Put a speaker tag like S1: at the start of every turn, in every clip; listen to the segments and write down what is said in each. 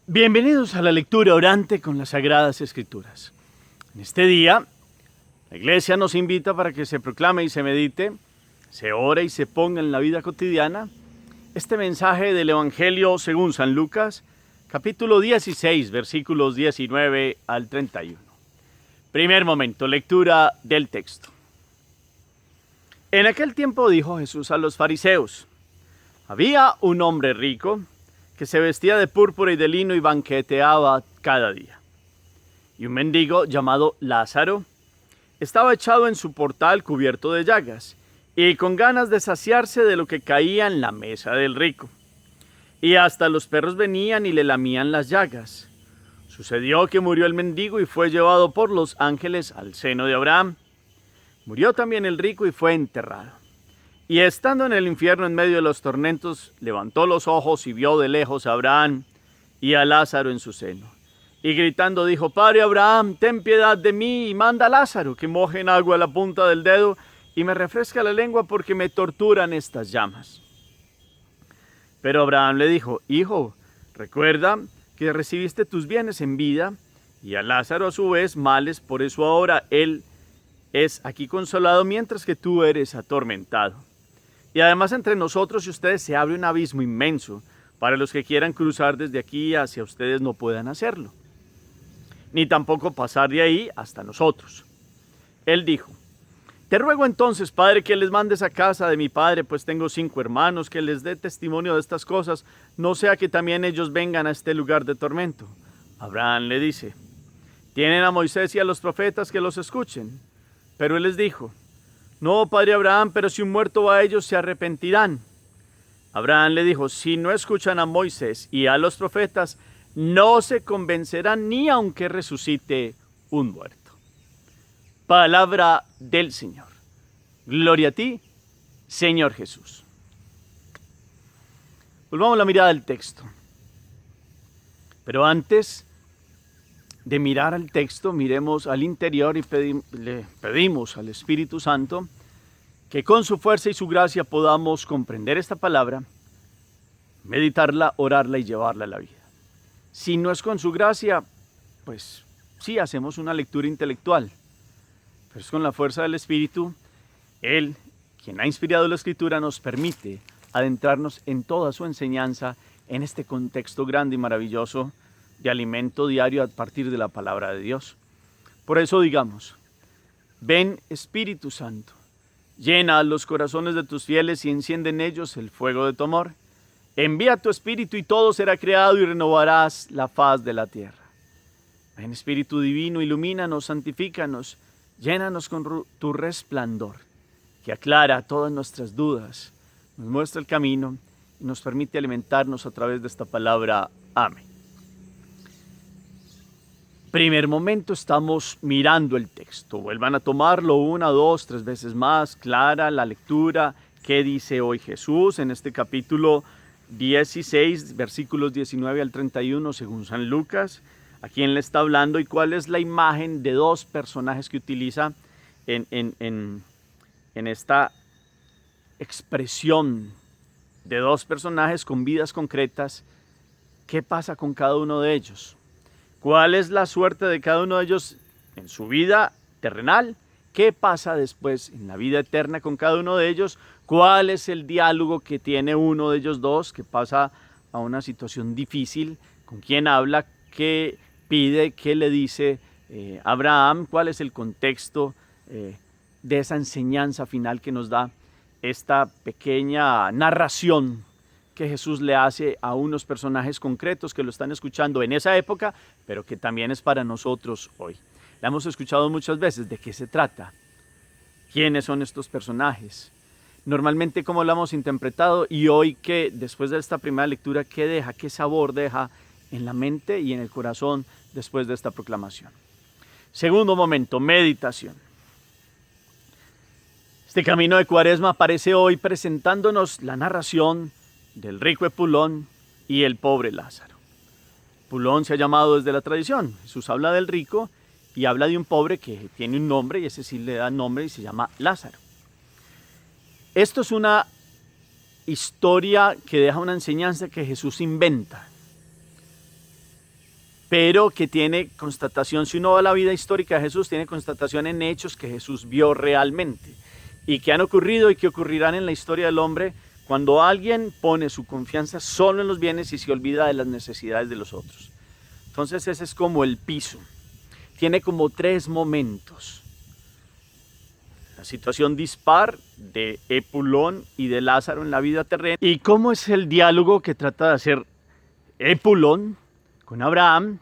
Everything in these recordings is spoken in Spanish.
S1: Bienvenidos a la lectura orante con las Sagradas Escrituras. En este día, la Iglesia nos invita para que se proclame y se medite, se ore y se ponga en la vida cotidiana este mensaje del Evangelio según San Lucas, capítulo 16, versículos 19 al 31. Primer momento, lectura del texto. En aquel tiempo dijo Jesús a los fariseos: había un hombre rico que se vestía de púrpura y de lino y banqueteaba cada día. Y un mendigo llamado Lázaro estaba echado en su portal cubierto de llagas y con ganas de saciarse de lo que caía en la mesa del rico. Y hasta los perros venían y le lamían las llagas. Sucedió que murió el mendigo y fue llevado por los ángeles al seno de Abraham. Murió también el rico y fue enterrado. Y estando en el infierno en medio de los tormentos, levantó los ojos y vio de lejos a Abraham y a Lázaro en su seno. Y gritando dijo: Padre Abraham, ten piedad de mí y manda a Lázaro que moje en agua la punta del dedo y me refresca la lengua porque me torturan estas llamas. Pero Abraham le dijo: Hijo, recuerda que recibiste tus bienes en vida y a Lázaro a su vez males, por eso ahora él es aquí consolado mientras que tú eres atormentado. Y además entre nosotros y ustedes se abre un abismo inmenso para los que quieran cruzar desde aquí hacia ustedes no puedan hacerlo, ni tampoco pasar de ahí hasta nosotros. Él dijo: Te ruego entonces, Padre, que les mandes a casa de mi padre, pues tengo 5 hermanos, que les dé testimonio de estas cosas, no sea que también ellos vengan a este lugar de tormento. Abraham le dice: Tienen a Moisés y a los profetas que los escuchen. Pero él les dijo: No, padre Abraham, pero si un muerto va a ellos se arrepentirán. Abraham le dijo: Si no escuchan a Moisés y a los profetas, no se convencerán ni aunque resucite un muerto. Palabra del Señor. Gloria a ti, Señor Jesús. Volvamos la mirada al texto. Pero antes de mirar al texto, miremos al interior y le pedimos al Espíritu Santo que con su fuerza y su gracia podamos comprender esta palabra, meditarla, orarla y llevarla a la vida. Si no es con su gracia, pues sí hacemos una lectura intelectual, pero es con la fuerza del Espíritu. Él, quien ha inspirado la Escritura, nos permite adentrarnos en toda su enseñanza en este contexto grande y maravilloso de alimento diario a partir de la palabra de Dios. Por eso digamos: ven Espíritu Santo, llena los corazones de tus fieles y enciende en ellos el fuego de tu amor. Envía tu Espíritu y todo será creado y renovarás la faz de la tierra. Ven Espíritu Divino, ilumínanos, santifícanos, llénanos con tu resplandor, que aclara todas nuestras dudas, nos muestra el camino y nos permite alimentarnos a través de esta palabra. Amén. Primer momento, estamos mirando el texto. Vuelvan a tomarlo 1, 2, 3 veces más, clara la lectura. ¿Qué dice hoy Jesús en este capítulo 16, versículos 19 al 31, según San Lucas? ¿A quién le está hablando y cuál es la imagen de 2 personajes que utiliza en esta expresión de 2 personajes con vidas concretas? ¿Qué pasa con cada uno de ellos? ¿Cuál es la suerte de cada uno de ellos en su vida terrenal? ¿Qué pasa después en la vida eterna con cada uno de ellos? ¿Cuál es el diálogo que tiene uno de ellos dos que pasa a una situación difícil? ¿Con quién habla? ¿Qué pide? ¿Qué le dice Abraham? ¿Cuál es el contexto de esa enseñanza final que nos da esta pequeña narración que Jesús le hace a unos personajes concretos que lo están escuchando en esa época, pero que también es para nosotros hoy? La hemos escuchado muchas veces. ¿De qué se trata? ¿Quiénes son estos personajes? Normalmente, ¿cómo lo hemos interpretado? Y hoy, que después de esta primera lectura, ¿qué deja? ¿Qué sabor deja en la mente y en el corazón después de esta proclamación? Segundo momento, meditación. Este camino de Cuaresma aparece hoy presentándonos la narración del rico Epulón y el pobre Lázaro. Epulón se ha llamado desde la tradición. Jesús habla del rico y habla de un pobre que tiene un nombre, y ese sí le da nombre y se llama Lázaro. Esto es una historia que deja una enseñanza que Jesús inventa. pero que tiene constatación, si uno va a la vida histórica de Jesús, tiene constatación en hechos que Jesús vio realmente y que han ocurrido y que ocurrirán en la historia del hombre cuando alguien pone su confianza solo en los bienes y se olvida de las necesidades de los otros. Entonces ese es como el piso. Tiene como 3 momentos. La situación dispar de Epulón y de Lázaro en la vida terrena. ¿Y cómo es el diálogo que trata de hacer Epulón con Abraham,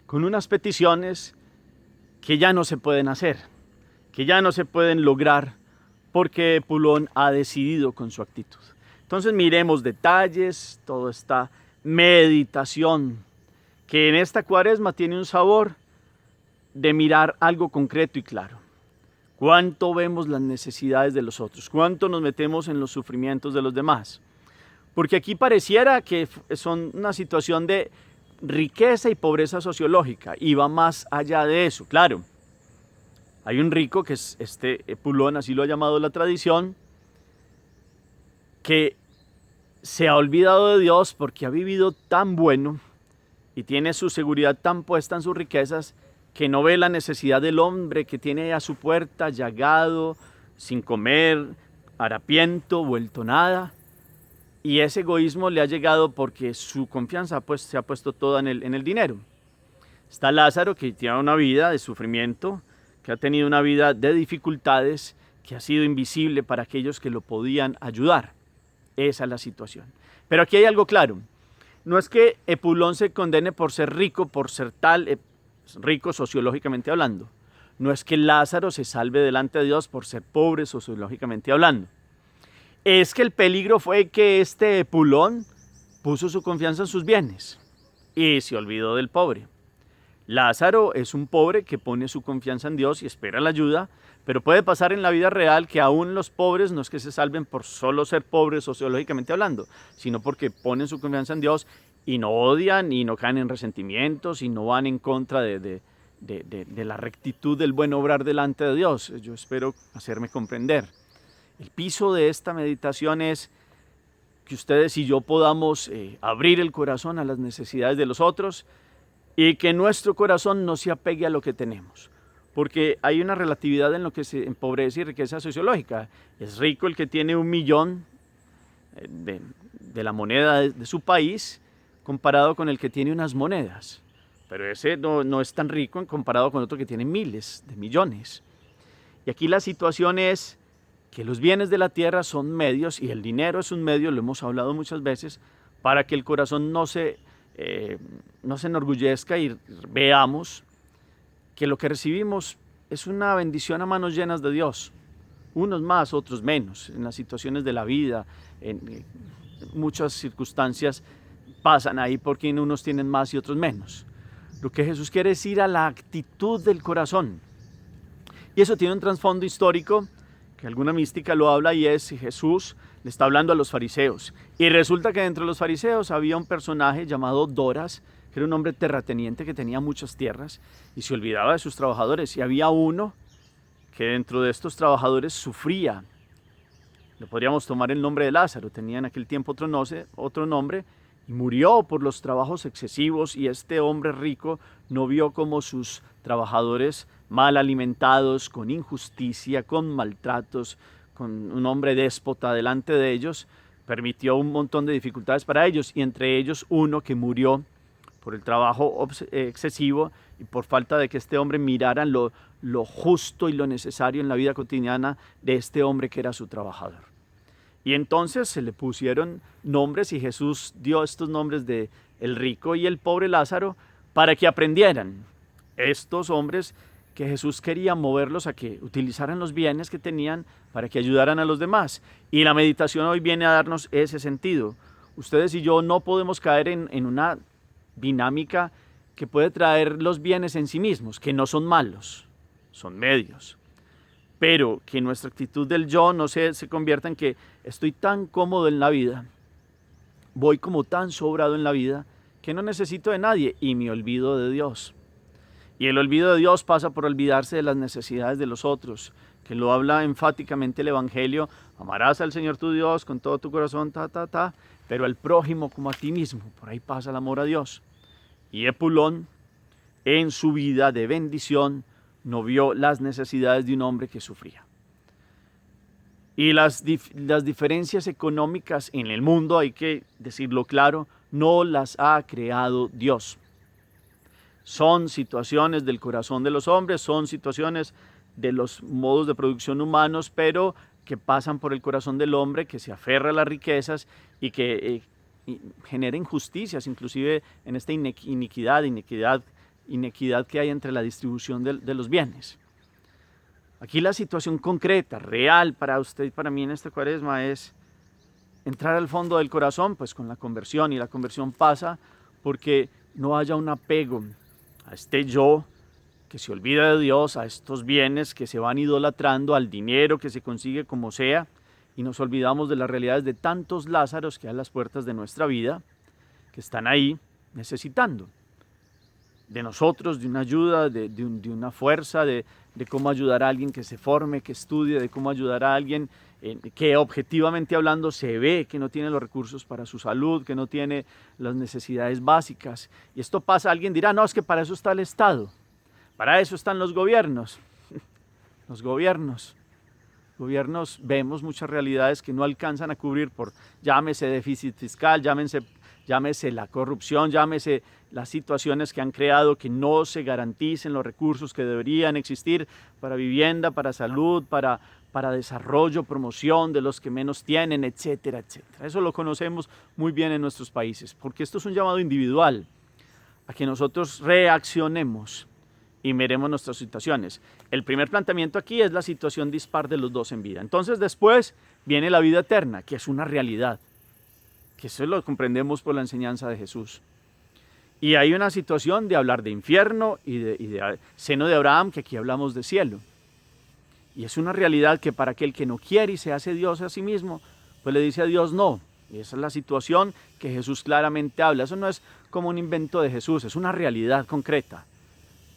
S1: con unas peticiones que ya no se pueden hacer, que ya no se pueden lograr porque Epulón ha decidido con su actitud? Entonces miremos detalles, toda esta meditación que en esta cuaresma tiene un sabor de mirar algo concreto y claro. ¿Cuánto vemos las necesidades de los otros? ¿Cuánto nos metemos en los sufrimientos de los demás? Porque aquí pareciera que son una situación de riqueza y pobreza sociológica y va más allá de eso. Claro, hay un rico que es Epulón, así lo ha llamado la tradición, que se ha olvidado de Dios porque ha vivido tan bueno y tiene su seguridad tan puesta en sus riquezas que no ve la necesidad del hombre que tiene a su puerta llagado, sin comer, harapiento, vuelto nada. Y ese egoísmo le ha llegado porque su confianza se ha puesto toda en el dinero. Está Lázaro, que tiene una vida de sufrimiento, que ha tenido una vida de dificultades, que ha sido invisible para aquellos que lo podían ayudar. Esa es la situación. Pero aquí hay algo claro. No es que Epulón se condene por ser rico, por ser tal, rico sociológicamente hablando. No es que Lázaro se salve delante de Dios por ser pobre sociológicamente hablando. Es que el peligro fue que este Epulón puso su confianza en sus bienes y se olvidó del pobre. Lázaro es un pobre que pone su confianza en Dios y espera la ayuda, pero puede pasar en la vida real que aún los pobres no es que se salven por solo ser pobres sociológicamente hablando, sino porque ponen su confianza en Dios y no odian y no caen en resentimientos y no van en contra de la rectitud del buen obrar delante de Dios. Yo espero hacerme comprender. El piso de esta meditación es que ustedes y yo podamos abrir el corazón a las necesidades de los otros y que nuestro corazón no se apegue a lo que tenemos. Porque hay una relatividad en lo que se empobrece y riqueza sociológica. Es rico el que tiene 1 millón de la moneda de su país comparado con el que tiene unas monedas. Pero ese no es tan rico en comparado con otro que tiene miles de millones. Y aquí la situación es que los bienes de la tierra son medios y el dinero es un medio, lo hemos hablado muchas veces, para que el corazón no se enorgullezca y veamos que lo que recibimos es una bendición a manos llenas de Dios. Unos más, otros menos. En las situaciones de la vida, en muchas circunstancias pasan ahí porque unos tienen más y otros menos. Lo que Jesús quiere es ir a la actitud del corazón. Y eso tiene un trasfondo histórico que alguna mística lo habla y es Jesús le está hablando a los fariseos. Y resulta que dentro de los fariseos había un personaje llamado Doras, que era un hombre terrateniente que tenía muchas tierras y se olvidaba de sus trabajadores. Y había uno que dentro de estos trabajadores sufría. Le podríamos tomar el nombre de Lázaro, tenía en aquel tiempo otro nombre, y murió por los trabajos excesivos, y este hombre rico no vio como sus trabajadores mal alimentados, con injusticia, con maltratos, con un hombre déspota delante de ellos, permitió un montón de dificultades para ellos, y entre ellos uno que murió por el trabajo excesivo y por falta de que este hombre mirara lo justo y lo necesario en la vida cotidiana de este hombre que era su trabajador. Y entonces se le pusieron nombres y Jesús dio estos nombres de el rico y el pobre Lázaro para que aprendieran estos hombres que Jesús quería moverlos a que utilizaran los bienes que tenían para que ayudaran a los demás. Y la meditación hoy viene a darnos ese sentido. Ustedes y yo no podemos caer en una dinámica que puede traer los bienes en sí mismos, que no son malos, son medios. Pero que nuestra actitud del yo no se convierta en que estoy tan cómodo en la vida, voy como tan sobrado en la vida, que no necesito de nadie y me olvido de Dios. Y el olvido de Dios pasa por olvidarse de las necesidades de los otros, que lo habla enfáticamente el Evangelio: amarás al Señor tu Dios con todo tu corazón, pero al prójimo como a ti mismo. Por ahí pasa el amor a Dios. Y Epulón en su vida de bendición no vio las necesidades de un hombre que sufría. Y las diferencias económicas en el mundo, hay que decirlo claro, no las ha creado Dios. Son situaciones del corazón de los hombres, son situaciones de los modos de producción humanos, pero que pasan por el corazón del hombre, que se aferra a las riquezas y que genera injusticias, inclusive en esta inequidad que hay entre la distribución de los bienes. Aquí la situación concreta, real para usted y para mí en esta cuaresma es entrar al fondo del corazón, pues con la conversión, y la conversión pasa porque no haya un apego a este yo que se olvida de Dios, a estos bienes que se van idolatrando, al dinero que se consigue como sea, y nos olvidamos de las realidades de tantos Lázaros que hay a las puertas de nuestra vida, que están ahí necesitando de nosotros, de una ayuda, de una fuerza, de cómo ayudar a alguien que se forme, que estudie, de cómo ayudar a alguien que objetivamente hablando se ve que no tiene los recursos para su salud, que no tiene las necesidades básicas. Y esto pasa, alguien dirá, no, es que para eso está el Estado, para eso están los gobiernos. Los gobiernos vemos muchas realidades que no alcanzan a cubrir por, llámese déficit fiscal, llámese la corrupción, llámese las situaciones que han creado que no se garanticen los recursos que deberían existir para vivienda, para salud, para desarrollo, promoción de los que menos tienen, etcétera, etcétera. Eso lo conocemos muy bien en nuestros países, porque esto es un llamado individual a que nosotros reaccionemos y miremos nuestras situaciones. El primer planteamiento aquí es la situación dispar de los dos en vida. Entonces después viene la vida eterna, que es una realidad, que eso lo comprendemos por la enseñanza de Jesús. Y hay una situación de hablar de infierno y de seno de Abraham, que aquí hablamos de cielo. Y es una realidad que para aquel que no quiere y se hace Dios a sí mismo, pues le dice a Dios no. Y esa es la situación que Jesús claramente habla. Eso no es como un invento de Jesús, es una realidad concreta.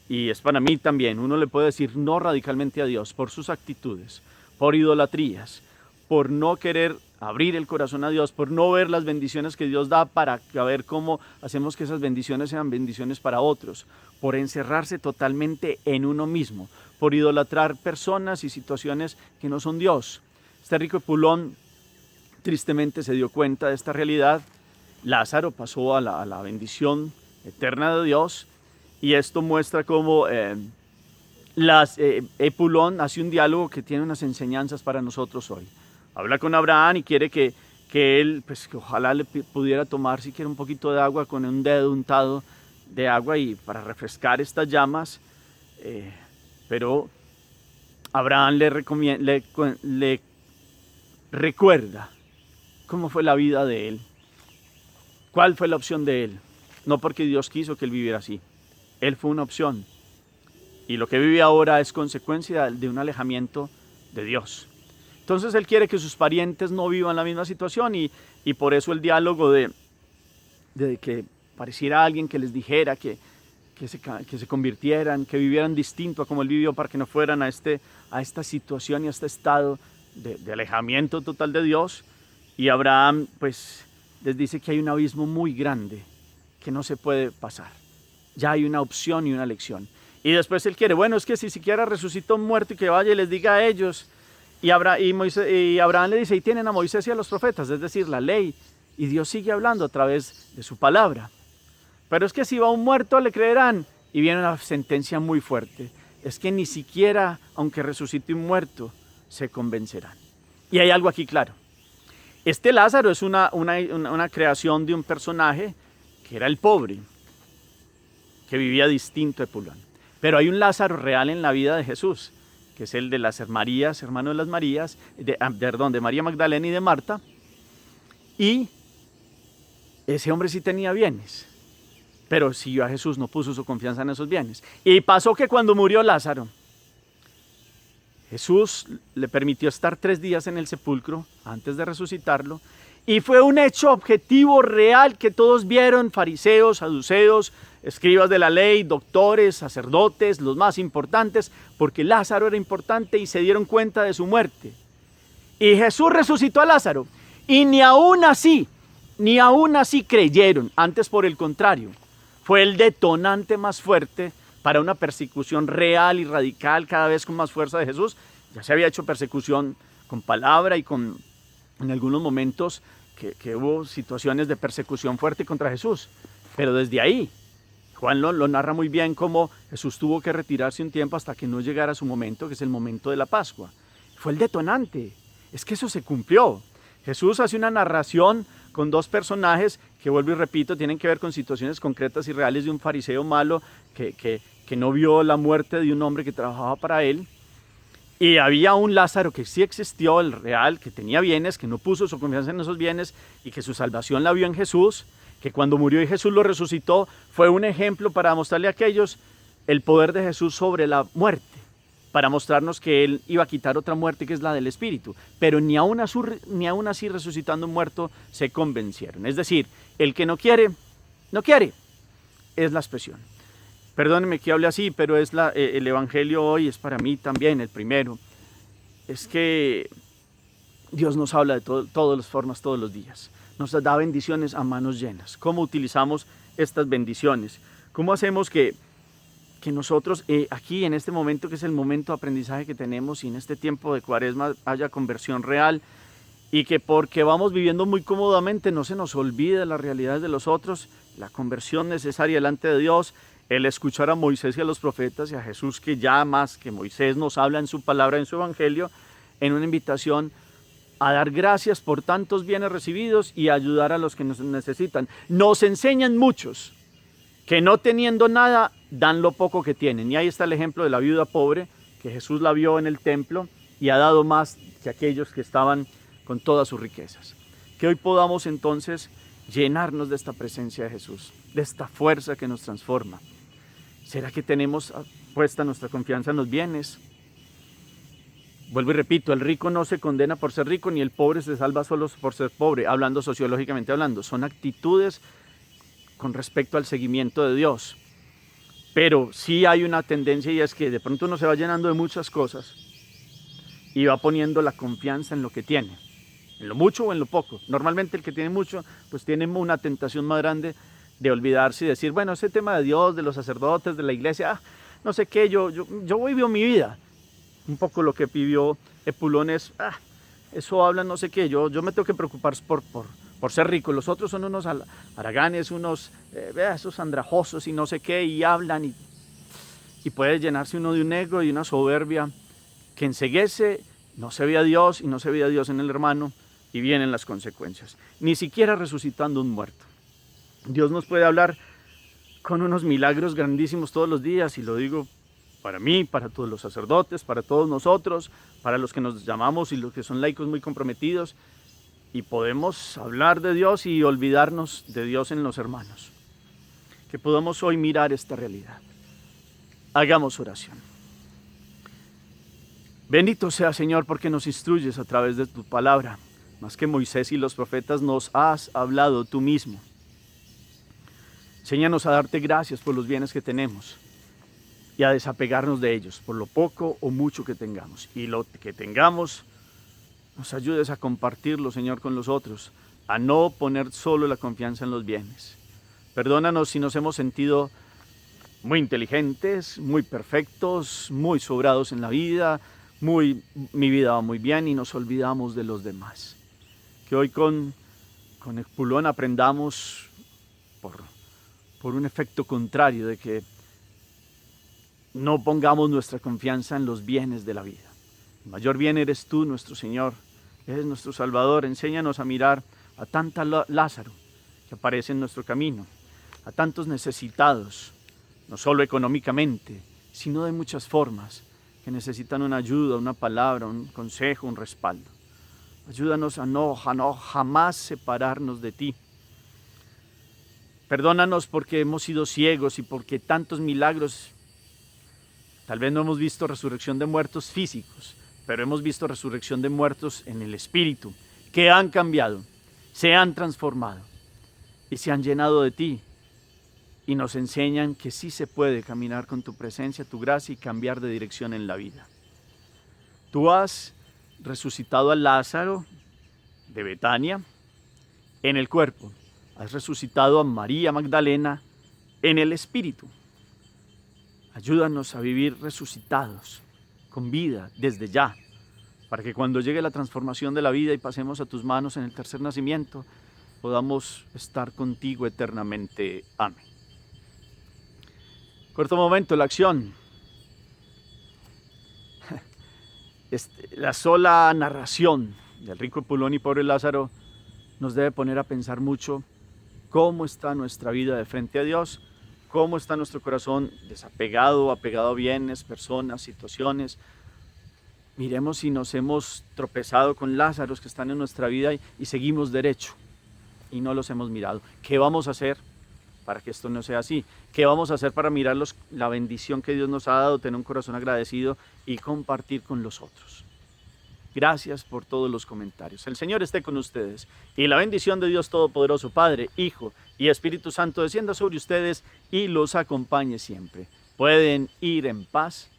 S1: Y es para mí también, uno le puede decir no radicalmente a Dios por sus actitudes, por idolatrías, por no querer abrir el corazón a Dios, por no ver las bendiciones que Dios da para ver cómo hacemos que esas bendiciones sean bendiciones para otros, por encerrarse totalmente en uno mismo, por idolatrar personas y situaciones que no son Dios. Este rico Epulón tristemente se dio cuenta de esta realidad. Lázaro pasó a la bendición eterna de Dios, y esto muestra cómo Epulón hace un diálogo que tiene unas enseñanzas para nosotros hoy. Habla con Abraham y quiere que él, pues que ojalá le pudiera tomar siquiera un poquito de agua con un dedo untado de agua y para refrescar estas llamas, pero Abraham le recuerda cómo fue la vida de él, cuál fue la opción de él, no porque Dios quiso que él viviera así, él fue una opción, y lo que vive ahora es consecuencia de un alejamiento de Dios. Entonces él quiere que sus parientes no vivan la misma situación, y por eso el diálogo de que pareciera alguien que les dijera que se convirtieran, que vivieran distinto a como él vivió, para que no fueran a esta situación y a este estado de alejamiento total de Dios. Y Abraham pues les dice que hay un abismo muy grande que no se puede pasar. Ya hay una opción y una elección. Y después él quiere, bueno, es que si siquiera resucitó un muerto y que vaya y les diga a ellos. Y Abraham le dice, y tienen a Moisés y a los profetas, es decir, la ley. Y Dios sigue hablando a través de su palabra. Pero es que si va un muerto le creerán. Y viene una sentencia muy fuerte. Es que ni siquiera, aunque resucite un muerto, se convencerán. Y hay algo aquí claro. Este Lázaro es una creación de un personaje que era el pobre, que vivía distinto a Epulón. Pero hay un Lázaro real en la vida de Jesús, que es el de las Marías, hermano de las Marías, de María Magdalena y de Marta. Y ese hombre sí tenía bienes, pero siguió a Jesús, no puso su confianza en esos bienes. Y pasó que cuando murió Lázaro, Jesús le permitió estar 3 días en el sepulcro antes de resucitarlo, y fue un hecho objetivo real que todos vieron, fariseos, saduceos, escribas de la ley, doctores, sacerdotes, los más importantes, porque Lázaro era importante y se dieron cuenta de su muerte. Y Jesús resucitó a Lázaro, y ni aún así creyeron, antes por el contrario, fue el detonante más fuerte para una persecución real y radical, cada vez con más fuerza de Jesús. Ya se había hecho persecución con palabra y en algunos momentos que hubo situaciones de persecución fuerte contra Jesús. Pero desde ahí, Juan lo narra muy bien, cómo Jesús tuvo que retirarse un tiempo hasta que no llegara su momento, que es el momento de la Pascua. Fue el detonante. Es que eso se cumplió. Jesús hace una narración con dos personajes que, vuelvo y repito, tienen que ver con situaciones concretas y reales de un fariseo malo que no vio la muerte de un hombre que trabajaba para él. Y había un Lázaro que sí existió, el real, que tenía bienes, que no puso su confianza en esos bienes y que su salvación la vio en Jesús, que cuando murió y Jesús lo resucitó, fue un ejemplo para mostrarle a aquellos el poder de Jesús sobre la muerte, para mostrarnos que Él iba a quitar otra muerte que es la del Espíritu. Pero ni aún así resucitando un muerto se convencieron. Es decir, el que no quiere, no quiere, es la expresión. Perdónenme que hable así, pero el Evangelio hoy es para mí también el primero. Es que Dios nos habla de todas las formas, todos los días. Nos da bendiciones a manos llenas. ¿Cómo utilizamos estas bendiciones? ¿Cómo hacemos que nosotros aquí en este momento, que es el momento de aprendizaje que tenemos, y en este tiempo de Cuaresma haya conversión real, y que porque vamos viviendo muy cómodamente no se nos olvide las realidades de los otros, la conversión necesaria delante de Dios, el escuchar a Moisés y a los profetas y a Jesús, que ya más que Moisés nos habla en su palabra, en su evangelio, en una invitación a dar gracias por tantos bienes recibidos y a ayudar a los que nos necesitan. Nos enseñan muchos que no teniendo nada dan lo poco que tienen. Y ahí está el ejemplo de la viuda pobre, que Jesús la vio en el templo y ha dado más que aquellos que estaban con todas sus riquezas. Que hoy podamos entonces llenarnos de esta presencia de Jesús, de esta fuerza que nos transforma. ¿Será que tenemos puesta nuestra confianza en los bienes? Vuelvo y repito, el rico no se condena por ser rico, ni el pobre se salva solo por ser pobre, hablando sociológicamente hablando. Son actitudes con respecto al seguimiento de Dios. Pero sí hay una tendencia, y es que de pronto uno se va llenando de muchas cosas y va poniendo la confianza en lo que tiene, en lo mucho o en lo poco. Normalmente el que tiene mucho, pues tiene una tentación más grande de olvidarse y decir, bueno, ese tema de Dios, de los sacerdotes, de la iglesia, no sé qué, yo vivo mi vida. Un poco lo que pidió Epulón es, eso habla no sé qué, yo me tengo que preocupar por ser rico. Los otros son unos haraganes, unos esos andrajosos y no sé qué, y hablan y puede llenarse uno de un ego y una soberbia que enceguece, no se ve a Dios y no se ve a Dios en el hermano y vienen las consecuencias. Ni siquiera resucitando un muerto. Dios nos puede hablar con unos milagros grandísimos todos los días, y lo digo para mí, para todos los sacerdotes, para todos nosotros, para los que nos llamamos y los que son laicos muy comprometidos, y podemos hablar de Dios y olvidarnos de Dios en los hermanos. Que podamos hoy mirar esta realidad. Hagamos oración. Bendito sea, Señor, porque nos instruyes a través de tu palabra. Más que Moisés y los profetas, nos has hablado tú mismo. Enséñanos a darte gracias por los bienes que tenemos y a desapegarnos de ellos, por lo poco o mucho que tengamos. Y lo que tengamos, nos ayudes a compartirlo, Señor, con los otros, a no poner solo la confianza en los bienes. Perdónanos si nos hemos sentido muy inteligentes, muy perfectos, muy sobrados en la vida, mi vida va muy bien, y nos olvidamos de los demás. Que hoy con Epulón aprendamos por un efecto contrario, de que no pongamos nuestra confianza en los bienes de la vida. El mayor bien eres tú, nuestro Señor, eres nuestro Salvador. Enséñanos a mirar a tanta Lázaro que aparece en nuestro camino, a tantos necesitados, no solo económicamente, sino de muchas formas, que necesitan una ayuda, una palabra, un consejo, un respaldo. Ayúdanos a no jamás separarnos de ti. Perdónanos porque hemos sido ciegos y porque tantos milagros. Tal vez no hemos visto resurrección de muertos físicos, pero hemos visto resurrección de muertos en el espíritu, que han cambiado, se han transformado y se han llenado de ti, y nos enseñan que sí se puede caminar con tu presencia, tu gracia, y cambiar de dirección en la vida. Tú has resucitado a Lázaro de Betania en el cuerpo. Has resucitado a María Magdalena en el Espíritu. Ayúdanos a vivir resucitados, con vida, desde ya, para que cuando llegue la transformación de la vida y pasemos a tus manos en el tercer nacimiento, podamos estar contigo eternamente. Amén. Corto momento, la acción. La sola narración del rico Epulón y pobre Lázaro nos debe poner a pensar mucho cómo está nuestra vida de frente a Dios, cómo está nuestro corazón desapegado, apegado a bienes, personas, situaciones. Miremos si nos hemos tropezado con Lázaros que están en nuestra vida y seguimos derecho y no los hemos mirado. ¿Qué vamos a hacer para que esto no sea así? ¿Qué vamos a hacer para mirar la bendición que Dios nos ha dado, tener un corazón agradecido y compartir con los otros? Gracias por todos los comentarios. El Señor esté con ustedes y la bendición de Dios Todopoderoso, Padre, Hijo y Espíritu Santo descienda sobre ustedes y los acompañe siempre. Pueden ir en paz.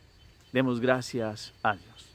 S1: Demos gracias a Dios.